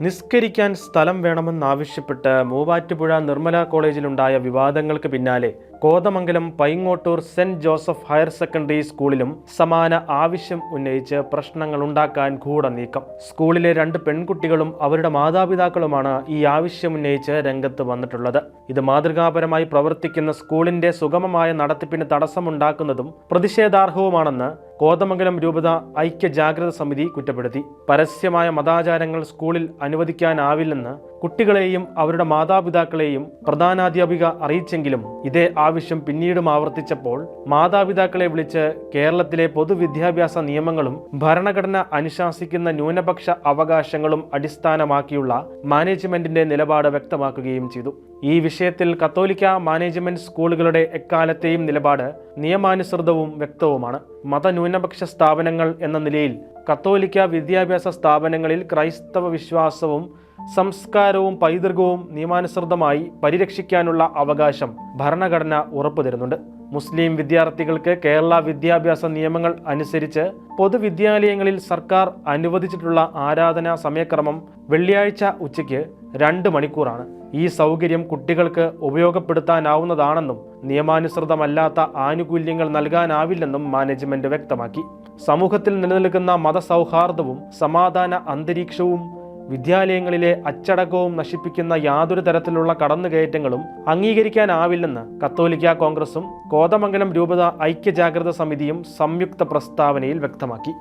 നിസ്കരിക്കാൻ സ്ഥലം വേണമെന്നാവശ്യപ്പെട്ട് മൂവാറ്റുപുഴ നിർമ്മല കോളേജിലുണ്ടായ വിവാദങ്ങൾക്ക് പിന്നാലെ Kothamangalam Paingottoor saint Joseph higher secondary സ്കൂളിലും സമാന ആവശ്യം ഉന്നയിച്ച് പ്രശ്നങ്ങളുണ്ടാക്കാൻ ഗൂഢനീക്കം. സ്കൂളിലെ 2 പെൺകുട്ടികളും അവരുടെ മാതാപിതാക്കളുമാണ് ഈ ആവശ്യമുന്നയിച്ച് രംഗത്ത് വന്നിട്ടുള്ളത്. ഇത് മാതൃകാപരമായി പ്രവർത്തിക്കുന്ന സ്കൂളിന്റെ സുഗമമായ നടത്തിപ്പിന് തടസ്സമുണ്ടാക്കുന്നതും പ്രതിഷേധാർഹവുമാണെന്ന് കോതമംഗലം രൂപത ഐക്യ ജാഗ്രത സമിതി കുറ്റപ്പെടുത്തി. പരസ്യമായ മതാചാരങ്ങൾ സ്കൂളിൽ അനുവദിക്കാനാവില്ലെന്ന് കുട്ടികളെയും അവരുടെ മാതാപിതാക്കളെയും പ്രധാനാധ്യാപിക അറിയിച്ചെങ്കിലും ഇതേ ആവശ്യം പിന്നീടും ആവർത്തിച്ചപ്പോൾ മാതാപിതാക്കളെ വിളിച്ച് കേരളത്തിലെ പൊതുവിദ്യാഭ്യാസ നിയമങ്ങളും ഭരണഘടന അനുശാസിക്കുന്ന ന്യൂനപക്ഷ അവകാശങ്ങളും അടിസ്ഥാനമാക്കിയുള്ള മാനേജ്മെന്റിന്റെ നിലപാട് വ്യക്തമാക്കുകയും ചെയ്തു. ഈ വിഷയത്തിൽ കത്തോലിക്ക മാനേജ്മെന്റ് സ്കൂളുകളുടെ എക്കാലത്തെയും നിലപാട് നിയമാനുസൃതവും വ്യക്തവുമാണ്. മതന്യൂനപക്ഷ സ്ഥാപനങ്ങൾ എന്ന നിലയിൽ കത്തോലിക്ക വിദ്യാഭ്യാസ സ്ഥാപനങ്ങളിൽ ക്രൈസ്തവ വിശ്വാസവും സംസ്കാരവും പൈതൃകവും നിയമാനുസൃതമായി പരിരക്ഷിക്കാനുള്ള അവകാശം ഭരണഘടന ഉറപ്പു തരുന്നുണ്ട്. മുസ്ലിം വിദ്യാർത്ഥികൾക്ക് കേരള വിദ്യാഭ്യാസ നിയമങ്ങൾ അനുസരിച്ച് പൊതുവിദ്യാലയങ്ങളിൽ സർക്കാർ അനുവദിച്ചിട്ടുള്ള ആരാധനാ സമയക്രമം വെള്ളിയാഴ്ച ഉച്ചയ്ക്ക് 2 മണിക്കൂറാണ്. ഈ സൗകര്യം കുട്ടികൾക്ക് ഉപയോഗപ്പെടുത്താനാവുന്നതാണെന്നും നിയമാനുസൃതമല്ലാത്ത ആനുകൂല്യങ്ങൾ നൽകാനാവില്ലെന്നും മാനേജ്മെന്റ് വ്യക്തമാക്കി. സമൂഹത്തിൽ നിലനിൽക്കുന്ന മതസൗഹാർദ്ദവും സമാധാന അന്തരീക്ഷവും വിദ്യാലയങ്ങളിലെ അച്ചടക്കവും നശിപ്പിക്കുന്ന യാതൊരു തരത്തിലുള്ള കടന്നുകയറ്റങ്ങളും അംഗീകരിക്കാനാവില്ലെന്ന് കത്തോലിക്ക കോൺഗ്രസും കോതമംഗലം രൂപത ഐക്യ ജാഗ്രത സമിതിയും സംയുക്ത പ്രസ്താവനയിൽ വ്യക്തമാക്കി.